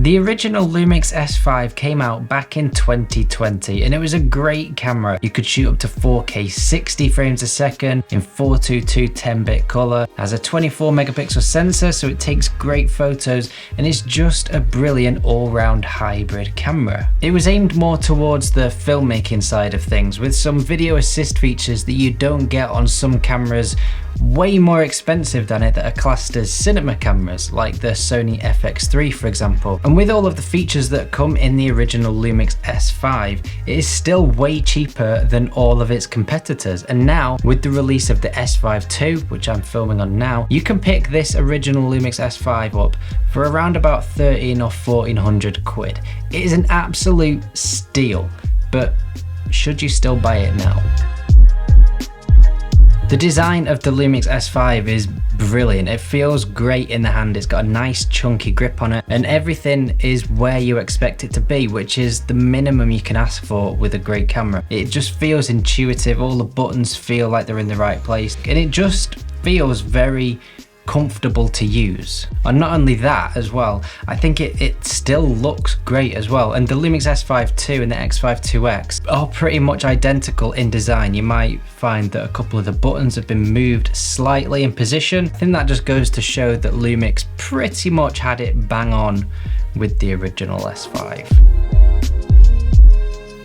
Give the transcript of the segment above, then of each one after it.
The original Lumix S5 came out back in 2020 and it was a great camera. You could shoot up to 4K 60 frames a second in 422 10-bit color, has a 24 megapixel sensor so it takes great photos, and it's just a brilliant all-round hybrid camera. It was aimed more towards the filmmaking side of things with some video assist features that you don't get on some cameras way more expensive than it that are classed as cinema cameras, like the Sony FX3 for example. And with all of the features that come in the original Lumix S5, it is still way cheaper than all of its competitors. And now with the release of the S5ii, which I'm filming on now, you can pick this original Lumix S5 up for around about 13 or 1400 quid. It is an absolute steal, but should you still buy it now? The design of the Lumix S5 is brilliant. It feels great in the hand. It's got a nice chunky grip on it and everything is where you expect it to be, which is the minimum you can ask for with a great camera. It just feels intuitive. All the buttons feel like they're in the right place and it just feels very comfortable to use. And not only that as well, I think it still looks great as well. And the Lumix S5 II and the X5 IIX are pretty much identical in design. You might find that a couple of the buttons have been moved slightly in position. I think that just goes to show that Lumix pretty much had it bang on with the original S5.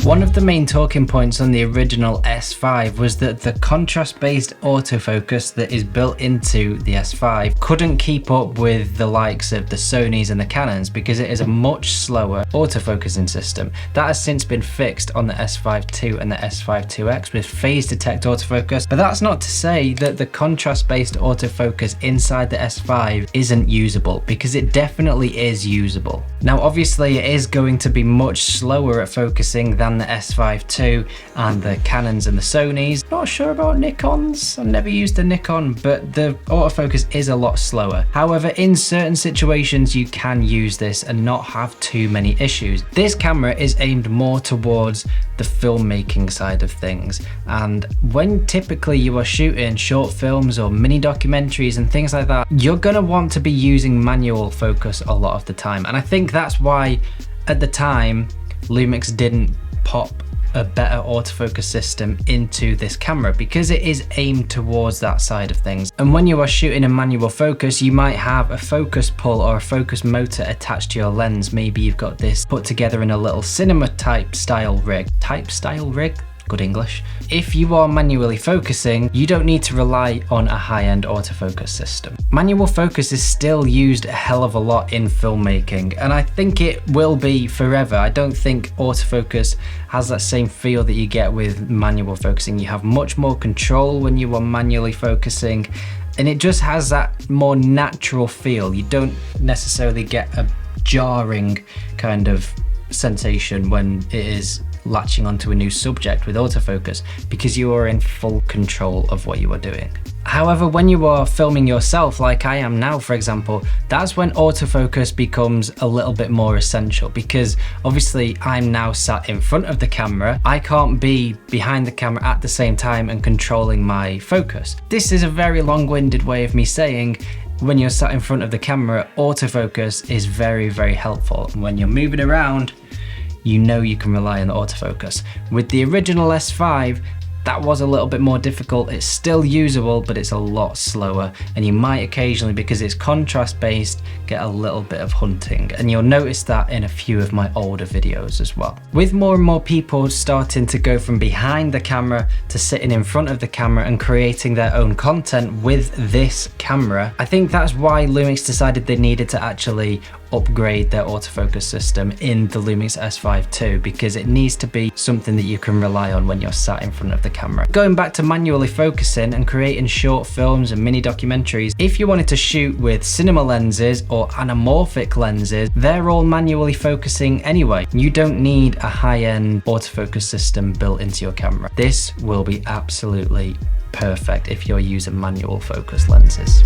One of the main talking points on the original S5 was that the contrast-based autofocus that is built into the S5 couldn't keep up with the likes of the Sonys and the Canons because it is a much slower autofocusing system. That has since been fixed on the S5 II and the S5 IIX with phase detect autofocus, but that's not to say that the contrast-based autofocus inside the S5 isn't usable, because it definitely is usable. Now obviously it is going to be much slower at focusing than the S5 II and the Canons and the Sonys. Not sure about Nikons, I've never used a Nikon, but the autofocus is a lot slower. However, in certain situations you can use this and not have too many issues. This camera is aimed more towards the filmmaking side of things, and when typically you are shooting short films or mini documentaries and things like that, you're going to want to be using manual focus a lot of the time. And I think that's why at the time Lumix didn't pop a better autofocus system into this camera, because it is aimed towards that side of things. And when you are shooting a manual focus, you might have a focus pull or a focus motor attached to your lens. Maybe you've got this put together in a little cinema type style rig. Good English. If you are manually focusing, you don't need to rely on a high-end autofocus system. Manual focus is still used a hell of a lot in filmmaking, and I think it will be forever. I don't think autofocus has that same feel that you get with manual focusing. You have much more control when you are manually focusing, and it just has that more natural feel. You don't necessarily get a jarring kind of sensation when it is latching onto a new subject with autofocus, because you are in full control of what you are doing. However, when you are filming yourself like I am now, for example, that's when autofocus becomes a little bit more essential, because obviously I'm now sat in front of the camera. I can't be behind the camera at the same time and controlling my focus. This is a very long-winded way of me saying when you're sat in front of the camera, autofocus is very, very helpful. And when you're moving around, you know you can rely on the autofocus. With the original S5, that was a little bit more difficult. It's still usable, but it's a lot slower, and you might occasionally, because it's contrast based, get a little bit of hunting, and you'll notice that in a few of my older videos as well. With more and more people starting to go from behind the camera to sitting in front of the camera and creating their own content with this camera, I think that's why Lumix decided they needed to actually upgrade their autofocus system in the Lumix S5 II, because it needs to be something that you can rely on when you're sat in front of the camera. Going back to manually focusing and creating short films and mini documentaries, if you wanted to shoot with cinema lenses or anamorphic lenses, they're all manually focusing anyway. You don't need a high-end autofocus system built into your camera. This will be absolutely perfect if you're using manual focus lenses.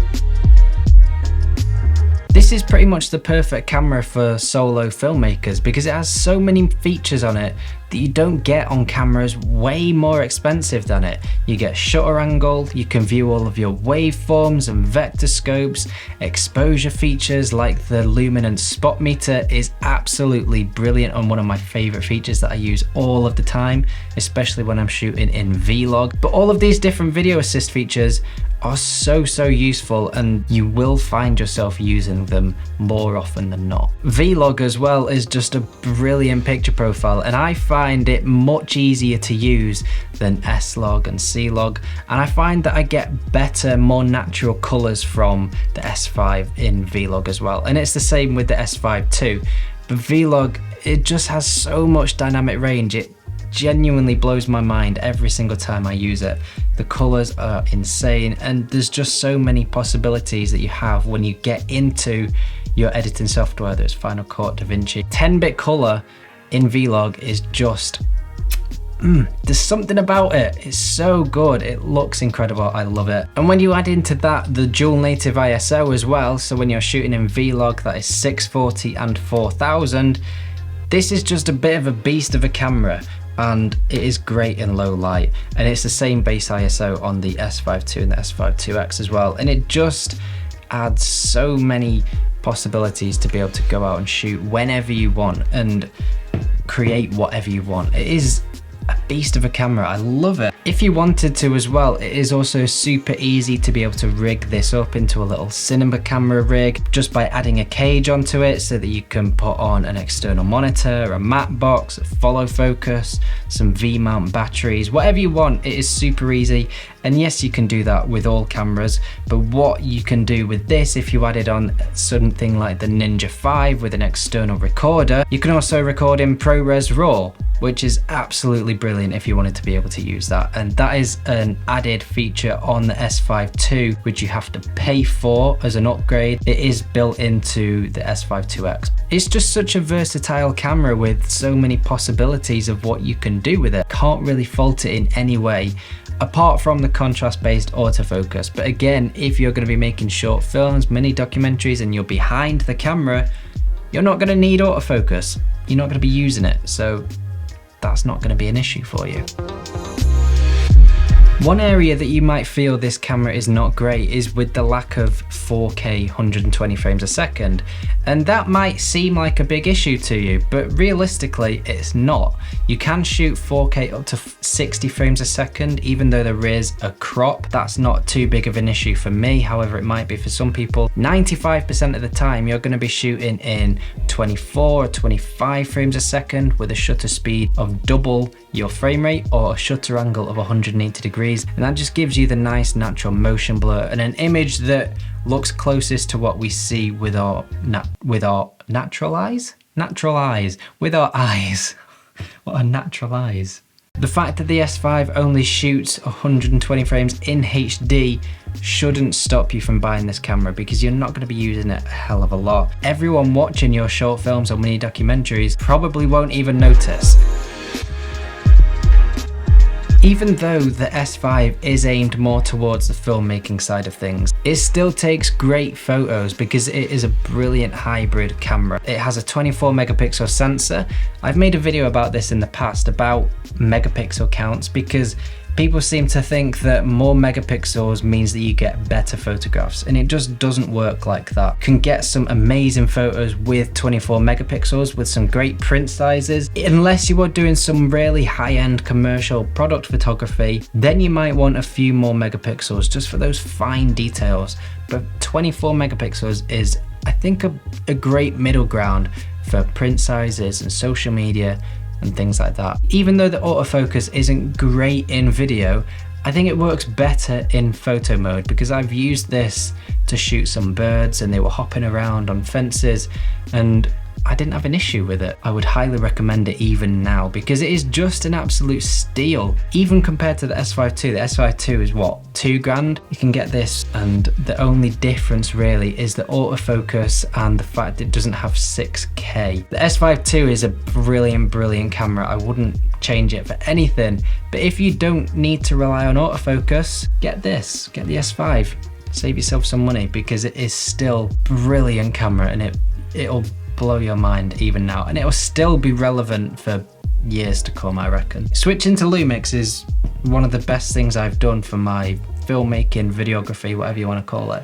This is pretty much the perfect camera for solo filmmakers because it has so many features on it that you don't get on cameras way more expensive than it. You get shutter angle, you can view all of your waveforms and vector scopes, exposure features like the luminance spot meter is absolutely brilliant and one of my favorite features that I use all of the time, especially when I'm shooting in vlog. But all of these different video assist features are so useful and you will find yourself using them more often than not. Vlog as well is just a brilliant picture profile and I find it much easier to use than S-Log and C-Log, and I find that I get better, more natural colors from the S5 in Vlog as well, and it's the same with the S5 too. But Vlog, it just has so much dynamic range. It genuinely blows my mind every single time I use it. The colors are insane and there's just so many possibilities that you have when you get into your editing software, there's Final Cut, DaVinci. 10-bit color in Vlog is just, there's something about it. It's so good. It looks incredible. I love it. And when you add into that the dual native ISO as well, so when you're shooting in Vlog that is 640 and 4000, this is just a bit of a beast of a camera. And it is great in low light, and it's the same base ISO on the S5 II and the S5 IIX as well, and it just adds so many possibilities to be able to go out and shoot whenever you want and create whatever you want. It is a beast of a camera. I love it. If you wanted to as well, it is also super easy to be able to rig this up into a little cinema camera rig just by adding a cage onto it so that you can put on an external monitor, a matte box, a follow focus, some V-mount batteries, whatever you want. It is super easy. And yes, you can do that with all cameras, but what you can do with this, if you added on something like the Ninja 5 with an external recorder, you can also record in ProRes RAW, which is absolutely brilliant if you wanted to be able to use that. And that is an added feature on the S5 II, which you have to pay for as an upgrade. It is built into the S5 IIX. It's just such a versatile camera with so many possibilities of what you can do with it. Can't really fault it in any way, apart from the contrast-based autofocus. But again, if you're going to be making short films, mini documentaries, and you're behind the camera, you're not going to need autofocus. You're not going to be using it, so that's not going to be an issue for you. One area that you might feel this camera is not great is with the lack of 4K 120 frames a second. And that might seem like a big issue to you, but realistically it's not. You can shoot 4K up to 60 frames a second, even though there is a crop. That's not too big of an issue for me, however it might be for some people. 95% of the time you're going to be shooting in 24 or 25 frames a second with a shutter speed of double your frame rate or a shutter angle of 180 degrees, and that just gives you the nice natural motion blur and an image that looks closest to what we see with our natural eyes. What are natural eyes? The fact that the S5 only shoots 120 frames in HD shouldn't stop you from buying this camera, because you're not going to be using it a hell of a lot. Everyone watching your short films or mini documentaries probably won't even notice. Even though the S5 is aimed more towards the filmmaking side of things, it still takes great photos because it is a brilliant hybrid camera. It has a 24 megapixel sensor. I've made a video about this in the past about megapixel counts, because people seem to think that more megapixels means that you get better photographs, and it just doesn't work like that. You can get some amazing photos with 24 megapixels with some great print sizes. Unless you are doing some really high-end commercial product photography, then you might want a few more megapixels just for those fine details. But 24 megapixels is, I think, a great middle ground for print sizes and social media and things like that. Even though the autofocus isn't great in video, I think it works better in photo mode, because I've used this to shoot some birds and they were hopping around on fences and I didn't have an issue with it. I would highly recommend it even now, because it is just an absolute steal. Even compared to the S5 II, the S5 II is what, $2,000? You can get this, and the only difference really is the autofocus and the fact it doesn't have 6K. The S5 II is a brilliant camera. I wouldn't change it for anything. But if you don't need to rely on autofocus, get this, get the S5. save yourself some money, because it is still brilliant camera, and it'll blow your mind even now, and it'll still be relevant for years to come, I reckon. Switching to Lumix is one of the best things I've done for my filmmaking, videography, whatever you want to call it,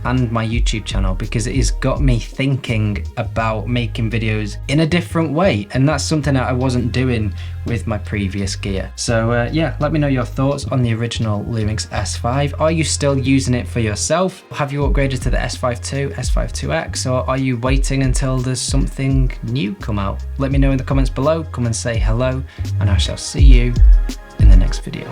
and my YouTube channel, because it has got me thinking about making videos in a different way, and that's something that I wasn't doing with my previous gear. So yeah, let me know your thoughts on the original Lumix S5. Are you still using it for yourself? Have you upgraded to the S5 II, S5 IIX, or are you waiting until there's something new come out? Let me know in the comments below. Come and say hello, and I shall see you in the next video.